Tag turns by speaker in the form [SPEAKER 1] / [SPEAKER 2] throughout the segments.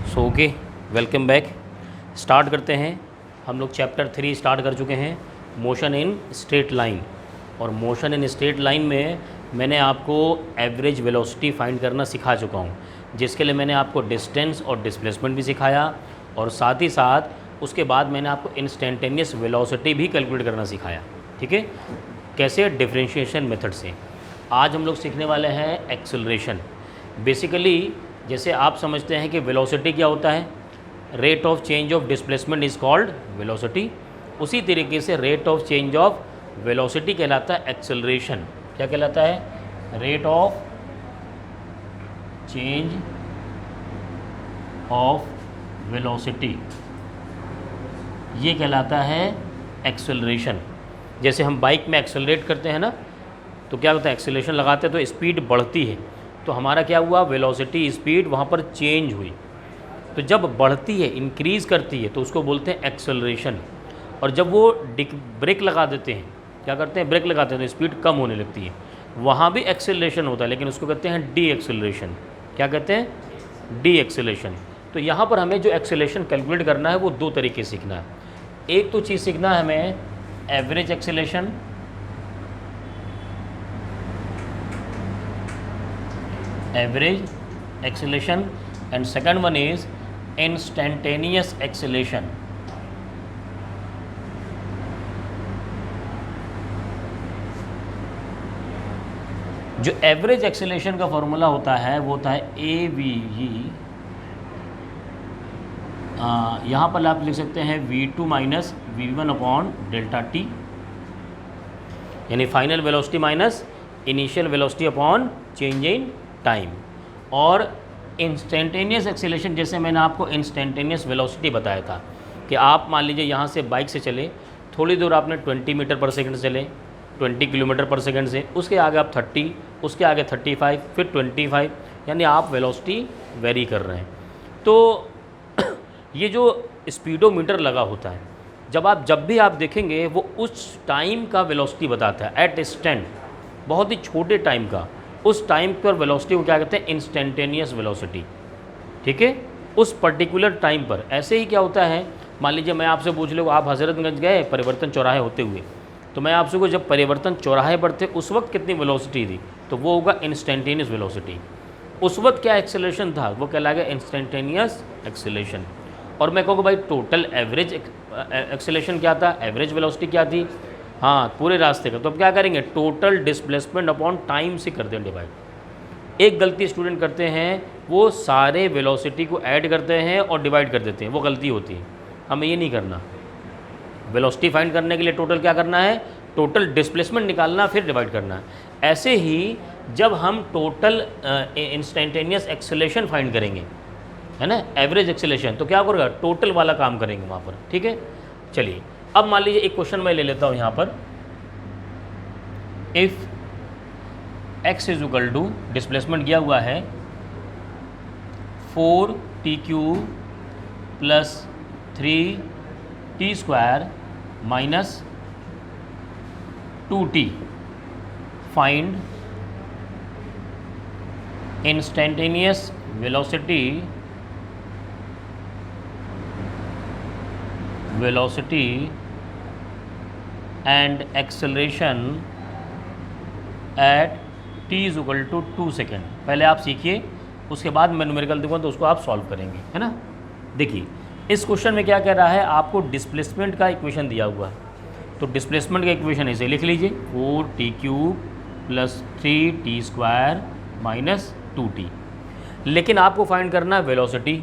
[SPEAKER 1] Okay, welcome back. Start करते हैं। हम लोग चैप्टर 3 स्टार्ट कर चुके हैं, मोशन इन स्ट्रेट लाइन। और मोशन इन स्ट्रेट लाइन में मैंने आपको एवरेज वेलोसिटी फाइंड करना सिखा चुका हूँ, जिसके लिए मैंने आपको डिस्टेंस और डिस्प्लेसमेंट भी सिखाया, और साथ ही साथ उसके बाद मैंने आपको इंस्टेंटेनियस वेलोसिटी भी कैलकुलेट करना सिखाया। ठीक है, कैसे? डिफरेंशिएशन मेथड से। आज हम लोग सीखने वाले हैं एक्सेलरेशन। बेसिकली जैसे आप समझते हैं कि वेलोसिटी क्या होता है, rate of change of displacement is called velocity, उसी तरीके से rate of change of velocity कहलाता है एक्सेलरेशन। क्या कहलाता है? Rate of change of velocity, ये कहलाता है एक्सेलरेशन। जैसे हम बाइक में एक्सेलरेट करते हैं ना, तो क्या होता है? एक्सेलरेशन लगाते हैं तो स्पीड बढ़ती है, तो हमारा क्या हुआ? वेलोसिटी, स्पीड वहाँ पर चेंज हुई। तो जब बढ़ती है, इंक्रीज़ करती है, तो उसको बोलते हैं एक्सेलरेशन। और जब वो ब्रेक लगा देते हैं, क्या करते हैं? ब्रेक लगाते हैं तो स्पीड कम होने लगती है, वहाँ भी एक्सेलरेशन होता है, लेकिन उसको कहते हैं डी एक्सेलरेशन। क्या कहते हैं? D acceleration. तो यहाँ पर हमें जो एक्सेलरेशन कैलकुलेट करना है वो दो तरीके से सीखना है। एक तो चीज़ सीखना है हमें average acceleration, average acceleration, and second one is instantaneous acceleration. जो एवरेज एक्सेलरेशन का फॉर्मूला होता है वो होता है ए वी ई, यहाँ पर आप लिख सकते हैं V2 minus V1 upon delta T, यानी final velocity minus initial velocity upon change in time. और इंस्टेंटेनियस एक्सेलरेशन, जैसे मैंने आपको इंस्टेंटेनियस वेलोसिटी बताया था कि आप मान लीजिए यहाँ से बाइक से चले, थोड़ी दूर आपने 20 मीटर पर सेकंड से चले, 20 किलोमीटर पर सेकंड से, उसके आगे आप 30, उसके आगे 35, फिर 25, यानी आप वेलोसिटी वेरी कर रहे हैं। तो ये जो स्पीडोमीटर लगा होता है, जब भी आप देखेंगे वो उस टाइम का वेलोसिटी बताता है, एट स्टैंड, बहुत ही छोटे टाइम का, उस टाइम पर वेलोसिटी को क्या कहते हैं? Instantaneous velocity. ठीक है, उस पर्टिकुलर टाइम पर। ऐसे ही क्या होता है, मान लीजिए मैं आपसे पूछ लूँ, आप हज़रतगंज गए परिवर्तन चौराहे होते हुए, तो मैं आपसे को जब परिवर्तन चौराहे पर थे उस वक्त कितनी वेलोसिटी थी, तो वो होगा इंस्टेंटेनियस वेलोसिटी। उस वक्त क्या एक्सेलरेशन था, वो कहलाएगा इंस्टेंटेनियस एक्सेलरेशन। और मैं कहूँगा भाई टोटल एवरेज एक्सेलरेशन क्या था, एवरेज वेलोसिटी क्या थी? हाँ, पूरे रास्ते का। तो अब क्या करेंगे? टोटल डिस्प्लेसमेंट अपॉन टाइम से कर दें डिवाइड। एक गलती स्टूडेंट करते हैं, वो सारे वेलोसिटी को ऐड करते हैं और डिवाइड कर देते हैं, वो गलती होती है। हमें ये नहीं करना। वेलोसिटी फाइंड करने के लिए टोटल क्या करना है? टोटल डिस्प्लेसमेंट निकालना, फिर डिवाइड करना है। ऐसे ही जब हम टोटल इंस्टेंटेनियस एक्सेलरेशन फाइंड करेंगे, है ना, एवरेज एक्सेलरेशन, तो क्या करेगा? टोटल वाला काम करेंगे वहाँ पर। ठीक है, चलिए अब मान लीजिए एक क्वेश्चन मैं ले लेता हूँ यहाँ पर। If x is equal to, displacement दिया हुआ है 4t³ plus 3t² minus 2t, find instantaneous velocity and acceleration at t is equal to 2 second. पहले आप सीखिए, उसके बाद मैं न्यूमेरिकल दूंगा तो उसको आप सॉल्व करेंगे, है ना। देखिए इस क्वेश्चन में क्या कह रहा है, आपको डिस्प्लेसमेंट का इक्वेशन दिया हुआ है, तो डिस्प्लेसमेंट का इक्वेशन ऐसे लिख लीजिए, 4t³ plus 3t² minus 2t। लेकिन आपको फाइंड करना है वेलोसिटी,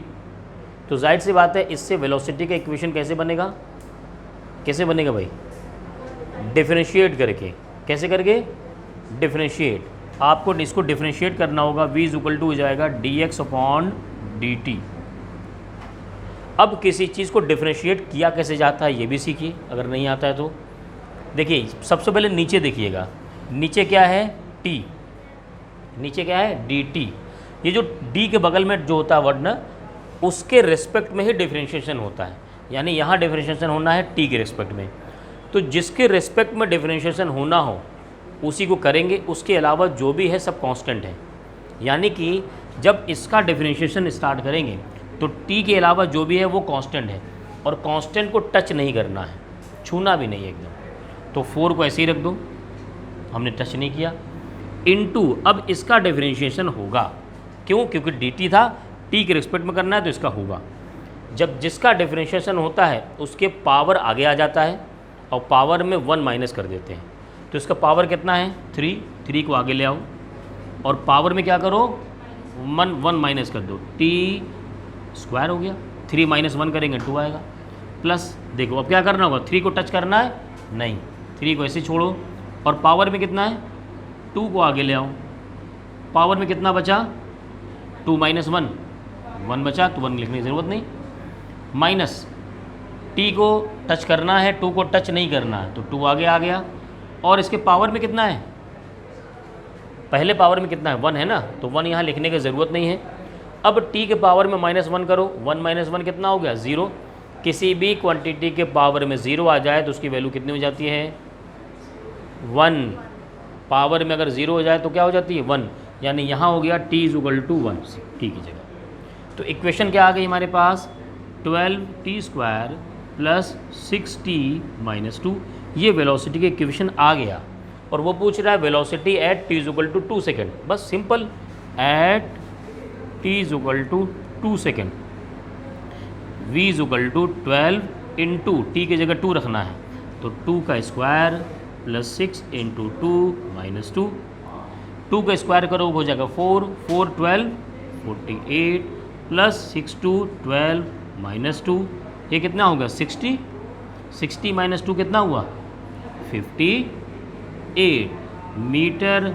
[SPEAKER 1] तो जाहिर सी बात है इससे वेलोसिटी का इक्वेशन कैसे बनेगा? कैसे बनेगा भाई? डिफरेंशिएट करके। कैसे करके? डिफरेंशिएट। आपको इसको डिफरेंशिएट करना होगा, v इज इक्वल टू हो जाएगा dx अपॉन dt। अब किसी चीज़ को डिफरेंशिएट किया कैसे जाता है ये भी सीखिए, अगर नहीं आता है तो। देखिए सबसे पहले नीचे देखिएगा, नीचे क्या है? t, नीचे क्या है? dt। ये जो d के बगल में जो होता है वर्ड ना, उसके रिस्पेक्ट में ही डिफरेंशिएशन होता है, यानी यहाँ डिफरेंशिएशन होना है t के रिस्पेक्ट में। तो जिसके रिस्पेक्ट में डिफरेंशिएशन होना हो उसी को करेंगे, उसके अलावा जो भी है सब कांस्टेंट है। यानी कि जब इसका डिफरेंशिएशन स्टार्ट करेंगे तो टी के अलावा जो भी है वो कांस्टेंट है, और कांस्टेंट को टच नहीं करना है, छूना भी नहीं है एकदम। तो 4 को ऐसे ही रख दो, हमने टच नहीं किया, इनटू अब इसका डिफरेंशिएशन होगा, क्यों? क्योंकि dt था, t के रिस्पेक्ट में करना है तो इसका होगा। जब जिसका डिफरेंशिएशन होता है उसके पावर आगे आ जाता है और पावर में 1 माइनस कर देते हैं, तो इसका पावर कितना है 3 को आगे ले आओ और पावर में क्या करो 1 माइनस कर दो, t स्क्वायर हो गया, 3 माइनस 1 करेंगे 2 आएगा, प्लस देखो अब क्या करना होगा, 3 को टच करना है नहीं, 3 को ऐसे छोड़ो और पावर में कितना है 2 को आगे ले आओ, पावर में कितना बचा 2 माइनस 1 बचा, तो 1 लिखने की ज़रूरत नहीं, माइनस t को टच करना है 2 को टच नहीं करना है, तो 2 आगे आ गया, और इसके पावर में कितना है, पहले पावर में कितना है 1 है ना, तो 1 यहाँ लिखने की ज़रूरत नहीं है। अब t के पावर में -1 करो, 1 माइनस 1 कितना हो गया 0। किसी भी क्वांटिटी के पावर में 0 आ जाए तो उसकी वैल्यू कितनी हो जाती है 1, पावर में अगर 0 हो जाए तो क्या हो जाती है 1, यानी यहाँ हो गया t = 1 t की जगह। तो इक्वेशन क्या आ गई हमारे पास 12t² + 6t - 2, ये वेलोसिटी के इक्वेशन आ गया, और वो पूछ रहा है वेलोसिटी एट t = 2 सेकेंड, बस simple, at t = 2 second, v = 12 into t की जगह 2 रखना है, तो 2 का स्क्वायर + 6 × 2 - 2, 2 का स्क्वायर करो हो जाएगा 4, 4 12 48 + 6 2 12 - 2, ये कितना होगा 60, 60 - 2 कितना हुआ 58 मीटर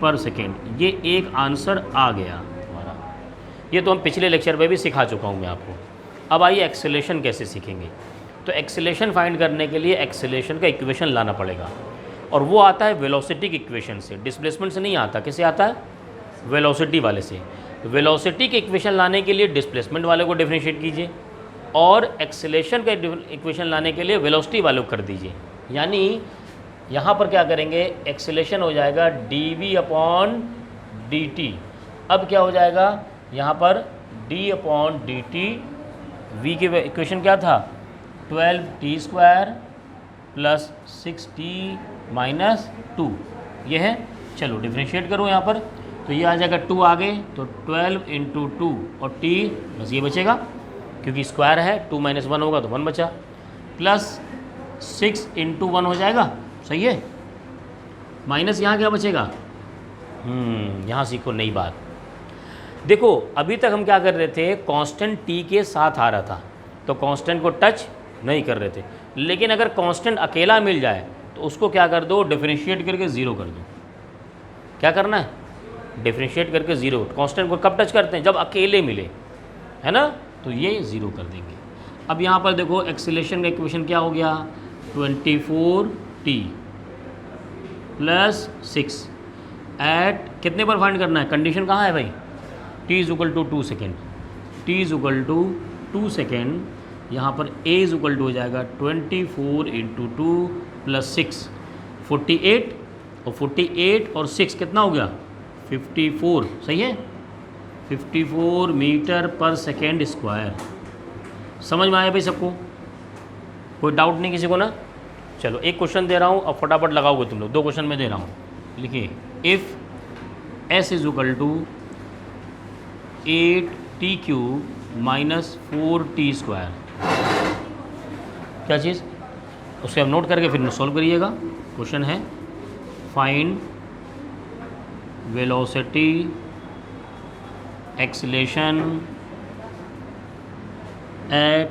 [SPEAKER 1] पर सेकेंड। ये एक आंसर आ गया हमारा, ये तो हम पिछले लेक्चर में भी सिखा चुका हूँ मैं आपको। अब आइए एक्सेलेरेशन कैसे सीखेंगे। तो एक्सेलेरेशन फाइंड करने के लिए एक्सेलेरेशन का इक्वेशन लाना पड़ेगा, और वो आता है वेलोसिटी के इक्वेशन से, डिस्प्लेसमेंट से नहीं आता। किसे आता है वेलोसिटी वाले से। वेलोसिटी के इक्वेशन लाने के लिए डिस्प्लेसमेंट वाले को डिफरेंशिएट कीजिए, और एक्सेलेरेशन का इक्वेशन लाने के लिए वेलोसिटी वाले को कर दीजिए। यानी यहाँ पर क्या करेंगे, एक्सेलेरेशन हो जाएगा dv/dt। अब क्या हो जाएगा यहाँ पर d/dt, v के इक्वेशन क्या था 12t² + 6t - 2, ये है। चलो डिफरेंशिएट करो यहाँ पर, तो ये आ जाएगा 2 आगे, तो 12 × 2 और t बस ये बचेगा, क्योंकि स्क्वायर है, 2 - 1 होगा तो 1 बचा, प्लस 6 × 1 हो जाएगा, सही है, माइनस यहाँ क्या बचेगा, यहाँ सीखो नई बात। देखो अभी तक हम क्या कर रहे थे, कांस्टेंट t के साथ आ रहा था तो कांस्टेंट को टच नहीं कर रहे थे, लेकिन अगर कांस्टेंट अकेला मिल जाए तो उसको क्या कर दो, डिफरेंशिएट करके 0 कर दो। क्या करना है, डिफरेंशिएट करके 0। कांस्टेंट को कब टच करते हैं, जब अकेले मिले, है ना, तो ये 0 कर देंगे। अब यहाँ पर देखो एक्सेलेरेशन का इक्वेशन क्या हो गया, 24t + 6 एट कितने पर फाइंड करना है, कंडीशन कहाँ है भाई, t = 2 सेकेंड, t = 2 सेकेंड, यहाँ पर a = हो जाएगा 24 × 2 + 6 48, और 48 और 6 कितना हो गया 54, सही है, 54 मीटर पर सेकेंड स्क्वायर। समझ में आया भाई सबको, कोई डाउट नहीं किसी को ना। चलो एक क्वेश्चन दे रहा हूँ, अब फटाफट लगाओगे तुम लोग, 2 क्वेश्चन में दे रहा हूँ, लिखिए इफ़ s = 8t³ - 4t², क्या चीज़, उससे आप नोट करके फिर सॉल्व करिएगा। क्वेश्चन है find velocity acceleration at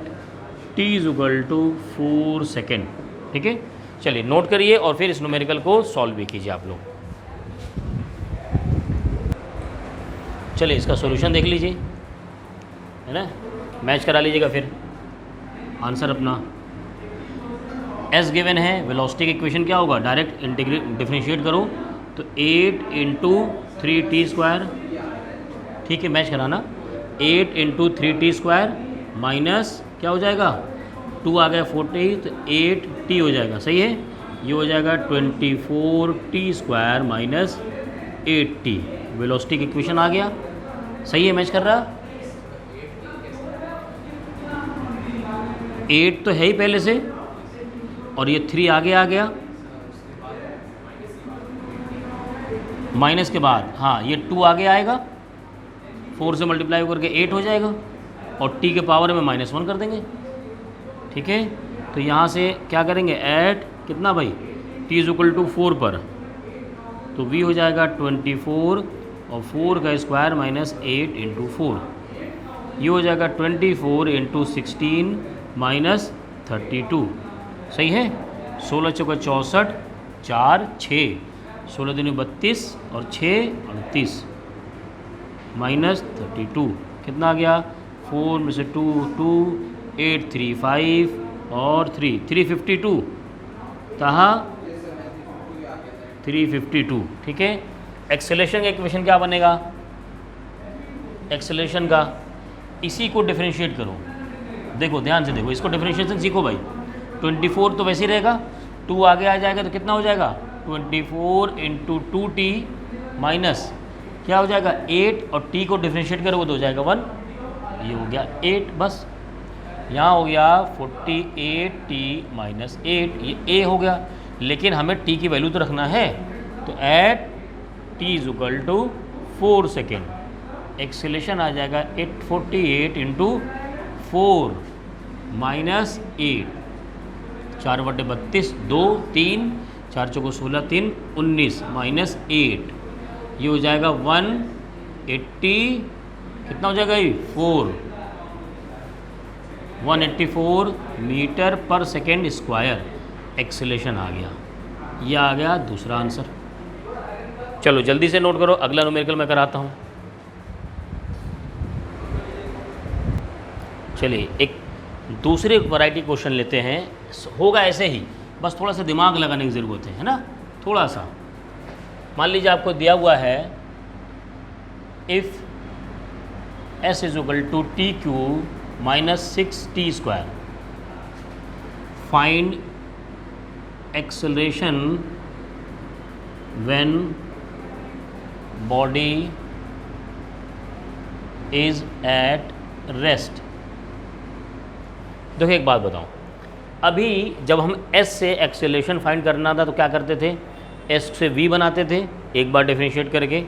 [SPEAKER 1] t = 4 second, ठीक है। चलिए नोट करिए और फिर इस न्यूमेरिकल को सॉल्व भी कीजिए आप लोग। चलिए इसका सॉल्यूशन देख लीजिए, है ना, मैच करा लीजिएगा फिर आंसर अपना। s गिवन है, वेलोसिटी की इक्वेशन क्या होगा, डायरेक्ट इंटीग्रेट डिफरेंशिएट करो, तो 8 × 3t², ठीक है, मैच कराना, 8 × 3t² माइनस क्या हो जाएगा 2 आ गया 40, तो 8t हो जाएगा, सही है, ये हो जाएगा 24t² - 8t, वेलोसिटी की इक्वेशन आ गया, सही है, मैच कर रहा, 8 तो है ही पहले से, और ये 3 आगे आ गया, माइनस के बाद हाँ ये 2 आगे आएगा, 4 से मल्टीप्लाई करके 8 हो जाएगा, और t के पावर में -1 कर देंगे। ठीक है, तो यहाँ से क्या करेंगे, ऐड कितना भाई, t = 4 पर, तो v हो जाएगा 24 और 4 का स्क्वायर -8 × 4, ये हो जाएगा 24 × 16 -32। सही है, 16 चौका 64, 4 6, 16 दूनी 32 और 6 38 -32 कितना आ गया, 4 में से 2 2, 8 3 5 और 3 352, तहा 352। ठीक है, एक्सेलेरेशन का इक्वेशन क्या बनेगा, एक्सेलेरेशन का, इसी को डिफरेंशिएट करो, देखो ध्यान से देखो, इसको डिफरेंशिएशन सीखो भाई। 24 तो वैसे ही रहेगा, 2 आगे आ जाएगा तो कितना हो जाएगा, 24 × 2t माइनस क्या हो जाएगा 8, और t को डिफरेंशिएट करोगे तो हो जाएगा 1, ये हो गया 8, बस यहाँ हो गया 48t - 8, ये a हो गया, लेकिन हमें t की वैल्यू तो रखना है, तो एट t = 4 सेकेंड एक्सेलेरेशन आ जाएगा 848 × 4 -8, 4/32, 2 3, 4 चौको 16, 3 19 -8, ये हो जाएगा 180, कितना हो जाएगा ये 4, 184 मीटर पर सेकेंड स्क्वायर एक्सेलेरेशन आ गया। ये आ गया दूसरा आंसर। चलो जल्दी से नोट करो, अगला न्यूमेरिकल मैं कराता हूँ। चलिए एक दूसरे वैरायटी क्वेश्चन लेते हैं, होगा ऐसे ही, बस थोड़ा सा दिमाग लगाने की ज़रूरत है ना, थोड़ा सा। मान लीजिए आपको दिया हुआ है if s = t³ - 6t², find acceleration when body is at rest. देखो एक बात बताऊं, अभी जब हम s से एक्सेलरेशन फाइंड करना था तो क्या करते थे, s से v बनाते थे एक बार डिफरेंशिएट करके,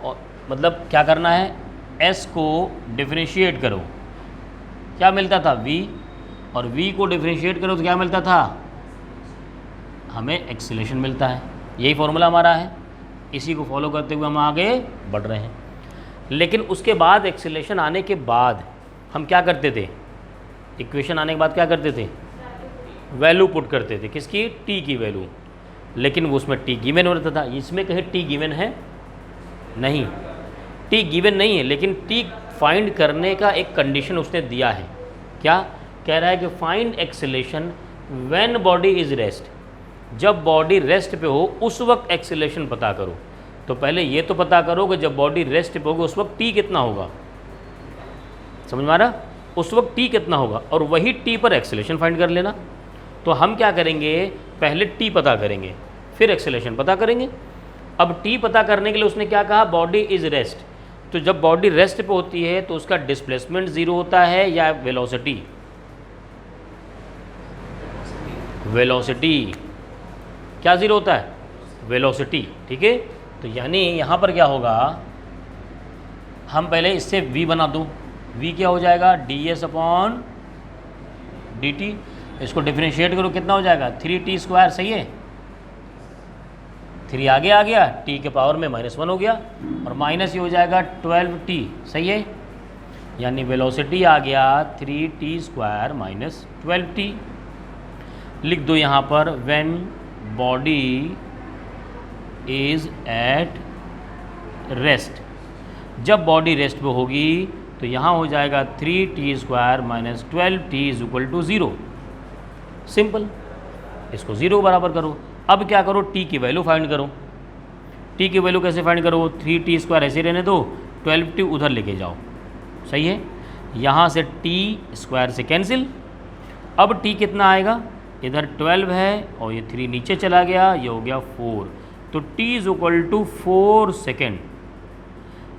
[SPEAKER 1] और मतलब क्या करना है, s को डिफरेंशिएट करो, क्या मिलता था v, और v को डिफरेंशिएट करो तो क्या मिलता था, हमें एक्सेलरेशन मिलता है। यही फॉर्मूला हमारा है, इसी को फॉलो करते हुए हम आगे बढ़ रहे हैं। लेकिन उसके बाद एक्सेलरेशन आने के बाद हम क्या करते थे, इक्वेशन आने के बाद क्या करते थे, वैल्यू पुट करते थे, किसकी, t की वैल्यू, लेकिन वो उसमें t गिवन होता था, इसमें कहीं t गिवन है नहीं, t गिवन नहीं है, लेकिन t फाइंड करने का एक कंडीशन उसने दिया है। क्या कह रहा है कि find acceleration when body is rest, जब बॉडी रेस्ट पे हो उस वक्त एक्सेलरेशन पता करो। तो पहले ये तो पता करो कि जब बॉडी रेस्ट पे होगी उस वक्त t कितना होगा, समझ में आ रहा, उस वक्त t कितना होगा, और वही t पर एक्सेलरेशन फाइंड कर लेना। तो हम क्या करेंगे, पहले t पता करेंगे फिर एक्सेलरेशन पता करेंगे। अब t पता करने के लिए उसने क्या कहा, बॉडी इज रेस्ट, तो जब बॉडी रेस्ट पे होती है तो उसका डिस्प्लेसमेंट 0 होता है या वेलोसिटी, वेलोसिटी क्या 0 होता है, वेलोसिटी। ठीक है, तो यानी यहाँ पर क्या होगा, हम पहले इससे v बना दूँ, v क्या हो जाएगा, ds/dt, इसको डिफरेंशिएट करो कितना हो जाएगा, 3t², सही है, 3 आगे आ गया, t के पावर में -1 हो गया, और माइनस ये हो जाएगा 12t, सही है, यानी वेलोसिटी आ गया 3t² - 12t। लिख दो यहाँ पर, when body is at rest, जब बॉडी रेस्ट पे होगी तो यहाँ हो जाएगा 3t² - 12t = 0, सिंपल, इसको 0 बराबर करो। अब क्या करो, t की वैल्यू फाइंड करो। t की वैल्यू कैसे फाइंड करो, 3t² ऐसे रहने दो, 12t उधर लेके जाओ, सही है, यहाँ से t² से कैंसिल। अब t कितना आएगा, इधर 12 है और ये 3 नीचे चला गया, ये हो गया 4, तो t = 4 सेकेंड।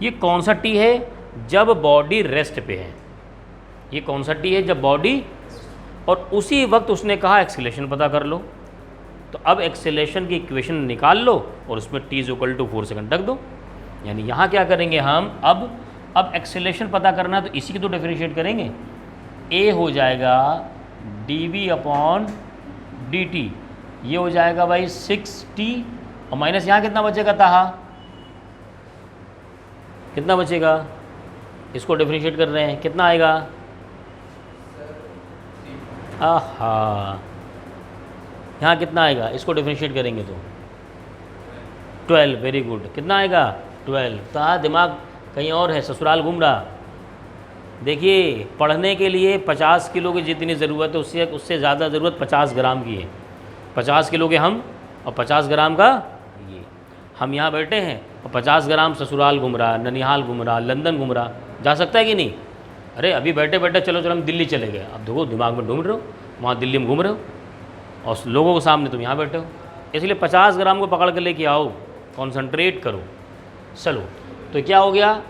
[SPEAKER 1] ये कौन सा t है, जब बॉडी रेस्ट पे है, ये कौन सा t है, जब बॉडी और उसी वक्त उसने कहा एक्सेलेरेशन पता कर लो। तो अब एक्सेलेरेशन की इक्वेशन निकाल लो और उसमें t is equal to 4 second रख दो। यानी यहाँ क्या करेंगे हम, अब एक्सेलेरेशन पता करना तो इसी की तो डिफरेंशिएट करेंगे। a हो जाएगा dv अपॉन dt, ये हो जाएगा भाई 6t, और माइनस यहाँ कितना बचेगा था, कितना बचेगा, इसको डिफरेंशिएट कर रहे हैं, कितना आएगा, आहा, यहाँ कितना आएगा, इसको डिफरेंशिएट करेंगे तो 12, वेरी गुड, कितना आएगा 12। तो दिमाग कहीं और है, ससुराल घूम रहा। देखिए पढ़ने के लिए 50 किलो की जितनी ज़रूरत है उससे ज़्यादा ज़रूरत 50 ग्राम की है। 50 किलो के हम और 50 ग्राम का ये, हम यहाँ बैठे हैं और 50 ग्राम ससुराल घूम रहा, ननिहाल घूम रहा, लंदन घूम रहा, जा सकता है कि नहीं। अरे अभी बैठे बैठे चलो हम दिल्ली चले गए, अब देखो दिमाग में ढूंढ रहे हो, वहाँ दिल्ली में घूम रहे हो और लोगों के सामने तुम यहाँ बैठे हो। इसलिए 50 ग्राम को पकड़ के लेके आओ, कॉन्सनट्रेट करो। चलो तो क्या हो गया,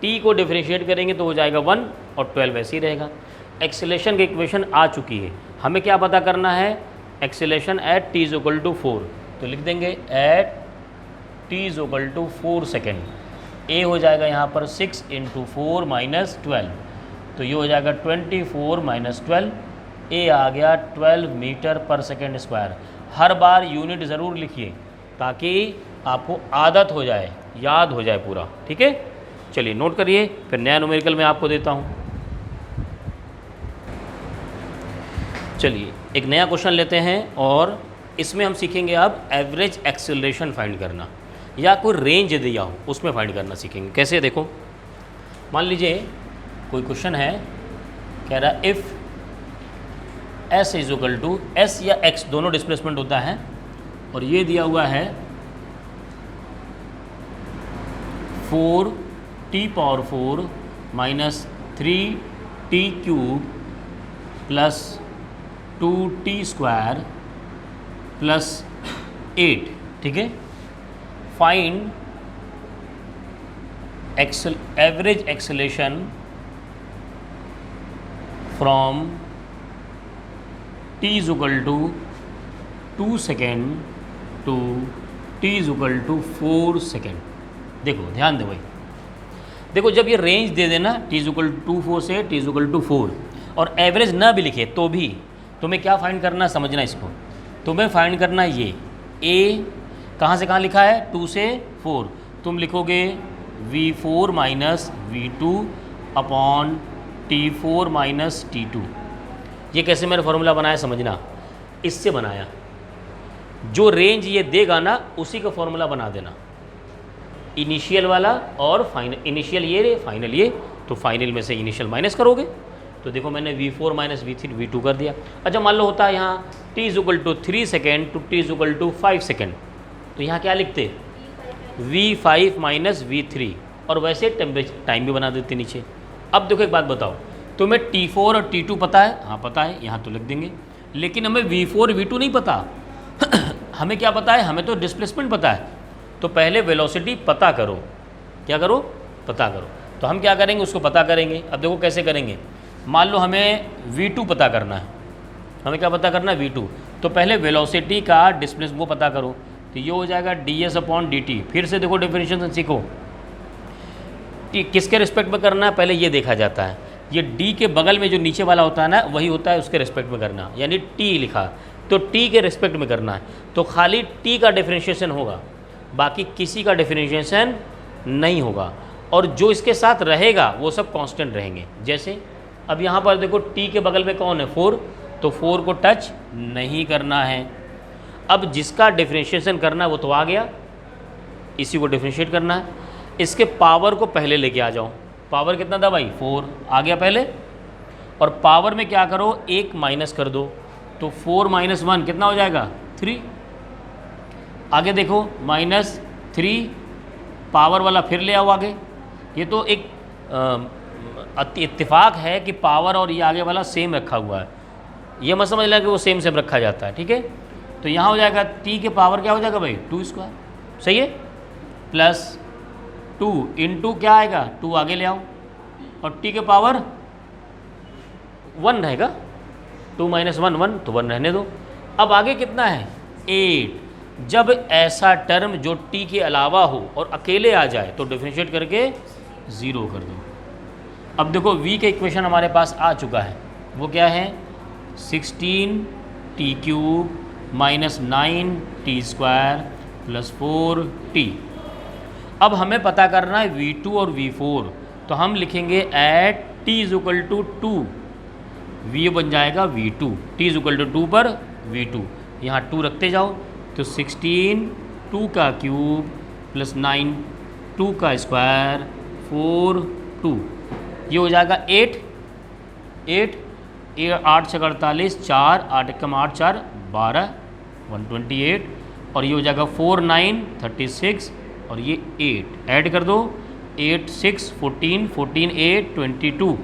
[SPEAKER 1] t को डिफरेंशिएट करेंगे तो हो जाएगा 1 और 12 वैसे ही रहेगा। एक्सेलेरेशन की इक्वेशन आ चुकी है, हमें क्या पता करना है, acceleration at t is equal to 4, तो लिख देंगे at t is equal to 4 second. a हो जाएगा यहाँ पर 6 × 4 माइनस 12, तो ये हो जाएगा 24 माइनस 12, a आ गया 12 मीटर पर सेकेंड स्क्वायर। हर बार यूनिट ज़रूर लिखिए ताकि आपको आदत हो जाए, याद हो जाए पूरा, ठीक है। चलिए नोट करिए, फिर नया न्यूमेरिकल मैं आपको देता हूँ। चलिए एक नया क्वेश्चन लेते हैं और इसमें हम सीखेंगे अब एवरेज एक्सेलरेशन फाइंड करना, या कोई रेंज दिया हो उसमें फाइंड करना सीखेंगे। कैसे, देखो मान लीजिए कोई क्वेश्चन है, कह रहा if s is equal to, s या x दोनों डिस्प्लेसमेंट होता है, और ये दिया हुआ है 4t power 4 minus 3t cube plus 2t square plus 8, ठीक है। Find average acceleration from t is equal to 2 second to t is equal to 4 second. देखो ध्यान दे भाई, देखो जब ये रेंज दे देना t इज इक्वल टू 4 से t इज इक्वल टू 4 और एवरेज ना भी लिखे तो भी तुम्हें क्या फाइंड करना, समझना इसको, तुम्हें फाइंड करना ये a कहाँ से कहाँ लिखा है, 2 से 4, तुम लिखोगे v4 minus v2 upon t4 minus t2। ये कैसे मैंने फॉर्मूला बनाया समझना, इससे बनाया, जो रेंज ये देगा ना उसी का फॉर्मूला बना देना, इनिशियल वाला और फाइनल, इनिशियल ये फाइनल ये, तो फाइनल में से इनिशियल माइनस करोगे। तो देखो मैंने v4 माइनस v2 कर दिया। अच्छा मान लो होता है यहाँ t is equal to 3 second to t is equal to 5 second, तो यहाँ क्या लिखते v5 माइनस v3, और वैसे टेम्परेचर टाइम भी बना देते नीचे। अब देखो एक बात बताओ, तुम्हें t4 और t2 पता है, हाँ पता है, यहाँ तो लिख देंगे, लेकिन हमें v4 v2 नहीं पता। हमें क्या पता है, हमें तो डिस्प्लेसमेंट पता है। तो पहले वेलोसिटी पता करो, क्या करो, पता करो। तो हम क्या करेंगे, उसको पता करेंगे। अब देखो कैसे करेंगे, मान लो हमें v2 पता करना है, हमें क्या पता करना है, v2, तो पहले वेलोसिटी का डिस्प्लेस वो पता करो, तो ये हो जाएगा ds अपॉन dt। फिर से देखो डिफरेंशिएशन सीखो, किसके रिस्पेक्ट में करना है पहले ये देखा जाता है, ये d के बगल में जो नीचे वाला होता है ना वही होता है उसके रिस्पेक्ट में करना, यानी t लिखा तो t के रिस्पेक्ट में करना है, तो खाली t का डिफरेंशिएशन होगा, बाकी किसी का डिफरेंशिएशन नहीं होगा, और जो इसके साथ रहेगा वो सब कांस्टेंट रहेंगे। जैसे अब यहाँ पर देखो t के बगल में कौन है, 4, तो 4 को टच नहीं करना है। अब जिसका डिफरेंशिएशन करना है वो तो आ गया, इसी को डिफरेंशिएट करना है। इसके पावर को पहले लेके आ जाओ, पावर कितना था भाई, 4 आ गया पहले, और पावर में क्या करो, 1 माइनस कर दो, तो 4 माइनस 1 कितना हो जाएगा, 3। आगे देखो -3 पावर वाला फिर ले आओ आगे। ये तो एक इत्तेफाक है कि पावर और ये आगे वाला सेम रखा हुआ है, ये मत समझ लेना कि वो सेम रखा जाता है, ठीक है। तो यहाँ हो जाएगा t के पावर क्या हो जाएगा भाई, 2 स्क्वायर, सही है, प्लस 2 इंटू क्या आएगा, 2 आगे ले आओ, और t के पावर 1 रहेगा, 2 माइनस 1 1, तो 1 रहने दो। अब आगे कितना है 8। जब ऐसा टर्म जो t के अलावा हो और अकेले आ जाए तो डिफरेंशिएट करके 0 कर दो। अब देखो v का इक्वेशन हमारे पास आ चुका है, वो क्या है 16t³ minus 9t² plus 4t। अब हमें पता करना है v2 और v4, तो हम लिखेंगे at t is equal to 2, v बन जाएगा v2, t is equal to 2 पर v2, यहाँ 2 रखते जाओ तो 16 2 का क्यूब प्लस 9 2 का स्क्वायर 4 2, ये हो जाएगा 8 8 8 छः 48, 4 8 कम 8 4 12 128, और ये हो जाएगा 4 9 36 और ये 8 ऐड कर दो 8 6 14 14 8 22,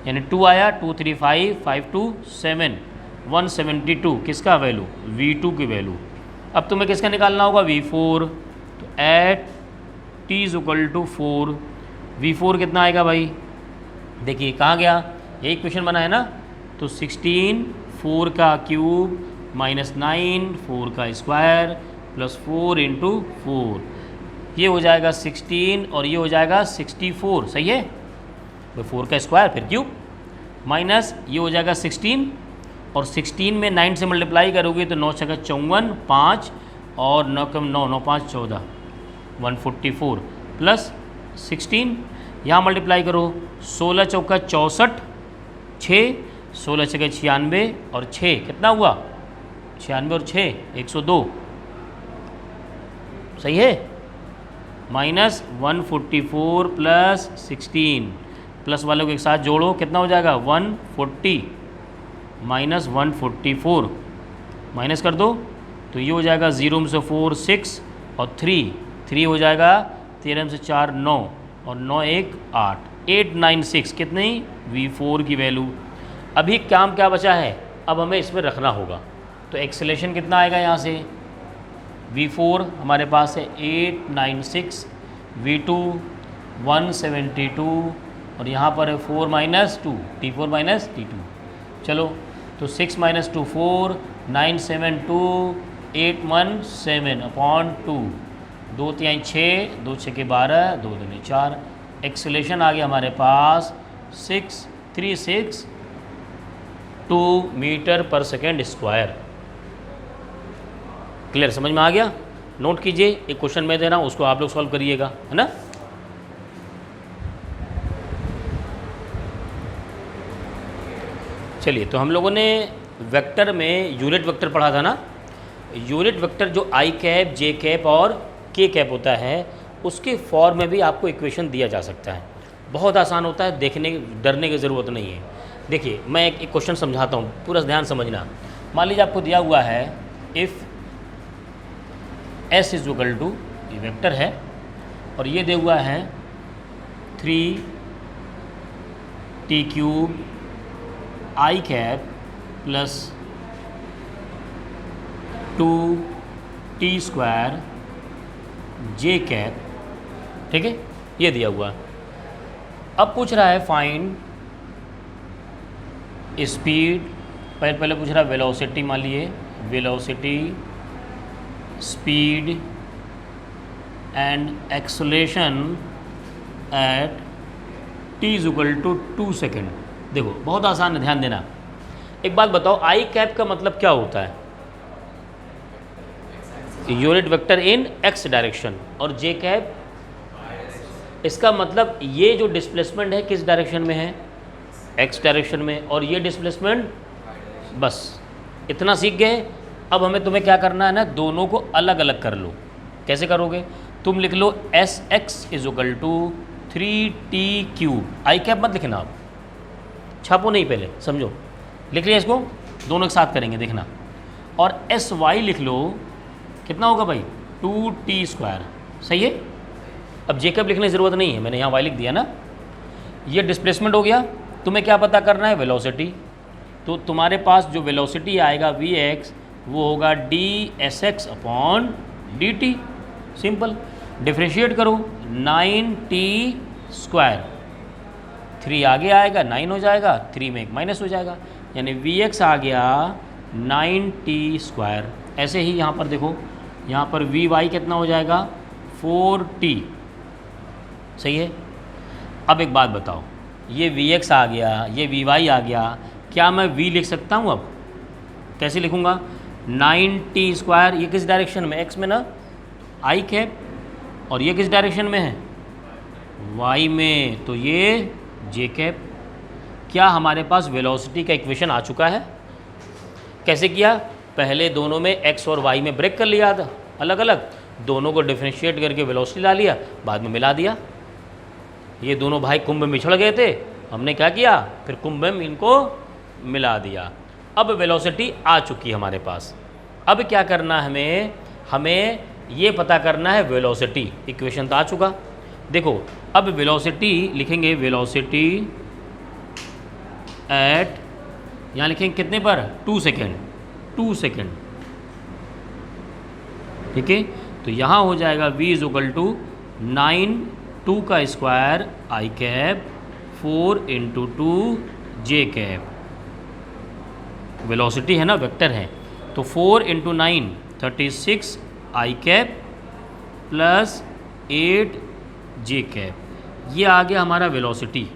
[SPEAKER 1] यानी 2 आया 2 3 5 5 2 7 172 किसका वैल्यू v2 की वैल्यू। अब तुम्हें किसका निकालना होगा v4, तो at t is equal to 4, v4 कितना आएगा भाई, देखिए कहाँ गया, यही क्वेश्चन बना है ना, तो 16 4 का क्यूब माइनस 9 4 का स्क्वायर प्लस 4 इंटू 4, ये हो जाएगा 16 और ये हो जाएगा 64, सही है, 4 का स्क्वायर फिर क्यूब माइनस ये हो जाएगा 16, और 16 में 9 से मल्टीप्लाई करोगे तो 9 छक्का 54 5 और 9 कम 9 9 5 14 144 प्लस 16, यहाँ मल्टीप्लाई करो 16 चौका 64 6 16 छक्का 96 और 6 कितना हुआ 96 और 6 102, सही है, माइनस 144 प्लस 16 प्लस वालों को एक साथ जोड़ो कितना हो जाएगा 140 माइनस 144 माइनस कर दो तो ये हो जाएगा 0 में से 4 6 और 3 हो जाएगा 13 में से 4 9 और 9 1 8 896 कितनी v4 की वैल्यू। अभी काम क्या बचा है, अब हमें इसमें रखना होगा, तो एक्सेलेरेशन कितना आएगा यहाँ से v4 हमारे पास है 896, v2 172 और यहाँ पर है 4 माइनस 2 t4 माइनस t2, चलो तो 6 माइनस 2 4 9 7 2 8 1 7 अपॉन 2 2 3 6 2 6 के 12 2 2 4, एक्सेलेरेशन आ गया हमारे पास 636 2 मीटर पर सेकेंड स्क्वायर। क्लियर, समझ में आ गया, नोट कीजिए, एक क्वेश्चन मैं दे रहा हूँ उसको आप लोग सॉल्व करिएगा, है ना। चलिए, तो हम लोगों ने वेक्टर में यूनिट वेक्टर पढ़ा था ना, यूनिट वेक्टर जो आई कैप जे कैप और के कैप होता है उसके फॉर्म में भी आपको इक्वेशन दिया जा सकता है, बहुत आसान होता है, देखने डरने की ज़रूरत नहीं है। देखिए मैं एक क्वेश्चन समझाता हूँ, पूरा ध्यान समझना। मान लीजिए आपको दिया हुआ है if s is equal to, ये वेक्टर है और ये दिया हुआ है 3t³ I cap plus 2t² J cap, ठीक है, ये दिया हुआ। अब पूछ रहा है फाइंड स्पीड, पहले पूछ रहा है वेलोसिटी, मान लिए velocity speed and acceleration at t is equal to 2 second. देखो बहुत आसान है, ध्यान देना। एक बात बताओ, आई कैप का मतलब क्या होता है, यूनिट वेक्टर इन x डायरेक्शन, और जे कैप इसका मतलब ये जो डिस्प्लेसमेंट है किस डायरेक्शन में है, x डायरेक्शन में, और ये डिस्प्लेसमेंट, बस इतना सीख गए। अब हमें तुम्हें क्या करना है ना, दोनों को अलग अलग कर लो। कैसे करोगे, तुम लिख लो sx is equal to 3t³, I cap मत लिखना, आप छापो नहीं, पहले समझो, लिख लिया इसको, दोनों एक साथ करेंगे देखना। और sy लिख लो, कितना होगा भाई 2t², सही है। अब जे कैप लिखने की ज़रूरत नहीं है, मैंने यहाँ y लिख दिया ना। ये डिस्प्लेसमेंट हो गया, तुम्हें क्या पता करना है वेलोसिटी, तो तुम्हारे पास जो वेलोसिटी आएगा vx वो होगा dsx upon dt, simple. Differentiate करो 9t², 3 आगे आएगा 9 हो जाएगा, 3 में एक माइनस हो जाएगा, यानी वी एक्स आ गया 9t²। ऐसे ही यहाँ पर देखो, यहाँ पर वी वाई कितना हो जाएगा 4t। सही है। अब एक बात बताओ, ये वी एक्स आ गया, ये वी वाई आ गया, क्या मैं v लिख सकता हूँ? अब कैसे लिखूँगा? 9t², ये किस डायरेक्शन में? x में ना, आई कैप, और ये किस डायरेक्शन में है? y में, तो ये j कैप। क्या हमारे पास वेलोसिटी का इक्वेशन आ चुका है? कैसे किया? पहले दोनों में x और y में ब्रेक कर लिया था अलग अलग, दोनों को डिफरेंशिएट करके वेलोसिटी ला लिया, बाद में मिला दिया। ये दोनों भाई कुंभ में बिछड़ गए थे, हमने क्या किया? फिर कुंभ में इनको मिला दिया। अब वेलोसिटी आ चुकी है हमारे पास। अब क्या करना है हमें ये पता करना है वेलोसिटी। इक्वेशन तो आ चुका। देखो अब वेलोसिटी लिखेंगे, वेलोसिटी एट, यहाँ लिखेंगे कितने पर? 2 सेकेंड, 2 सेकेंड। ठीक है, तो यहाँ हो जाएगा v इज इक्वल टू 9 2 का स्क्वायर आई कैप 4 इंटू 2 जे कैप। वेलोसिटी है ना, वेक्टर है, तो 4 इंटू 9 36 आई कैप प्लस 8 जे कैप। ये आ गया हमारा वेलोसिटी।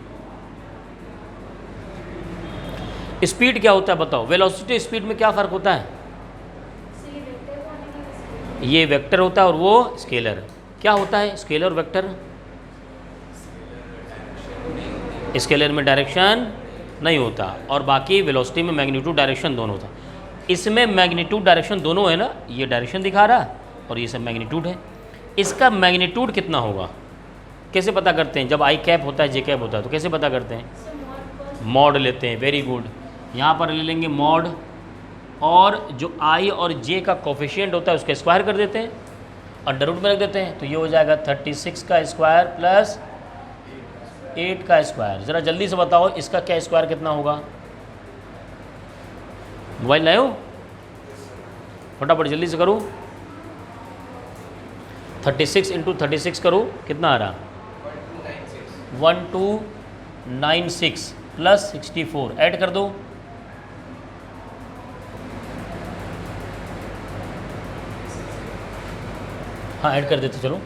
[SPEAKER 1] स्पीड क्या होता है बताओ? वेलोसिटी स्पीड में क्या फ़र्क होता है? ये वेक्टर होता है और वो स्केलर। क्या होता है स्केलर और वेक्टर? स्केलर में डायरेक्शन नहीं होता, और बाकी वेलोसिटी में मैग्नीट्यूड डायरेक्शन दोनों होता। इसमें मैग्नीट्यूड डायरेक्शन दोनों है ना, ये डायरेक्शन दिखा रहा है और ये सब मैग्नीट्यूड है। इसका मैग्नीट्यूड कितना होगा कैसे पता करते हैं? जब आई कैप होता है जे कैप होता है तो कैसे पता करते हैं? मॉड लेते हैं। वेरी गुड, यहाँ पर ले लेंगे मॉड, और जो आई और जे का कोफिशिएंट होता है उसका स्क्वायर कर देते हैं, अंडर रूट में रख देते हैं, तो ये हो जाएगा 36 का स्क्वायर प्लस 8 का स्क्वायर। ज़रा जल्दी से बताओ इसका क्या स्क्वायर कितना होगा? मोबाइल लाए हो? फटाफट जल्दी से करो। 36 इंटू 36 करो, कितना आ रहा? 1296 प्लस 64 ऐड कर दो। हाँ ऐड कर देते चलो।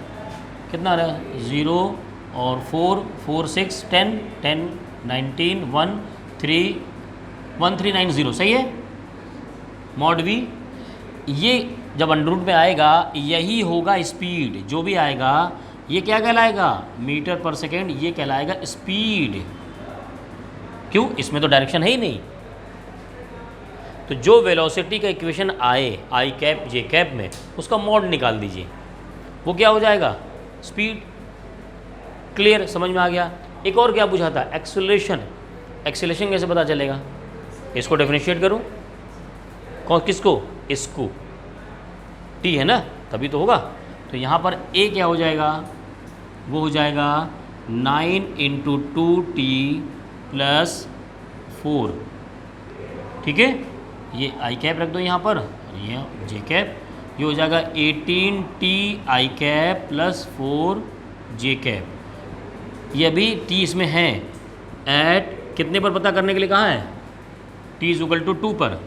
[SPEAKER 1] कितना आ रहा है? 0 और 4 4 6 10 10 19 1 3 1390। सही है। मॉड वी, ये जब अंडर रूट में आएगा यही होगा स्पीड। जो भी आएगा ये क्या कहलाएगा? मीटर पर सेकेंड। ये कहलाएगा स्पीड। क्यों? इसमें तो डायरेक्शन है ही नहीं। तो जो वेलोसिटी का इक्वेशन आए आई कैप जे कैप में, उसका मॉड निकाल दीजिए, वो क्या हो जाएगा? स्पीड। क्लियर? समझ में आ गया? एक और क्या पूछा था? एक्सेलरेशन। एक्सेलरेशन कैसे पता चलेगा? इसको डिफरेंशिएट करो। कौन किसको? इसको। टी है ना, तभी तो होगा। तो यहाँ पर ए क्या हो जाएगा? वो हो जाएगा 9 इंटू 2t प्लस 4। ठीक है, ये आई कैप रख दो यहाँ पर, और ये जे कैप। ये हो जाएगा 18t आई कैप प्लस 4 जे कैप। ये अभी t इसमें है, एट कितने पर पता करने के लिए कहा है? t इज इक्वल टू 2 पर।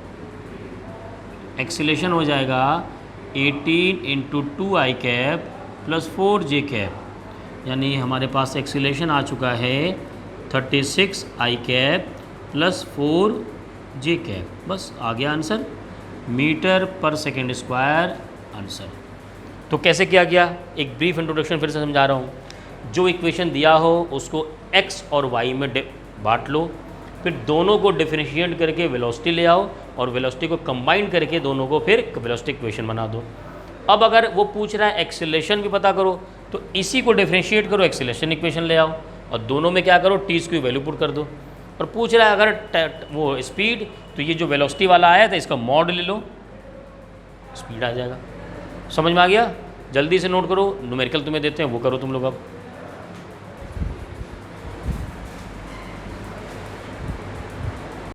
[SPEAKER 1] एक्सीलेशन हो जाएगा 18 इंटू 2 आई कैप प्लस 4 जे कैप, यानी हमारे पास एक्सीलेशन आ चुका है 36 आई कैप प्लस 4 जे कैप। बस आ गया आंसर, मीटर पर सेकेंड स्क्वायर आंसर। तो कैसे किया गया? एक ब्रीफ इंट्रोडक्शन फिर से समझा रहा हूँ। जो इक्वेशन दिया हो उसको x और y में बांट लो, फिर दोनों को डिफरेंशिएट करके वेलोसिटी ले आओ, और वेलोसिटी को कंबाइन करके दोनों को फिर वेलोसिटी इक्वेशन बना दो। अब अगर वो पूछ रहा है एक्सेलरेशन भी पता करो, तो इसी को डिफरेंशिएट करो, एक्सेलरेशन इक्वेशन ले आओ, और दोनों में क्या करो? टी की वैल्यू पुट कर दो। और पूछ रहा है अगर वो स्पीड, तो ये जो वेलोसिटी वाला आया था इसका मॉड ले लो, स्पीड आ जाएगा। समझ में आ गया? जल्दी से नोट करो, न्यूमेरिकल तुम्हें देते हैं वो करो तुम लोग अब।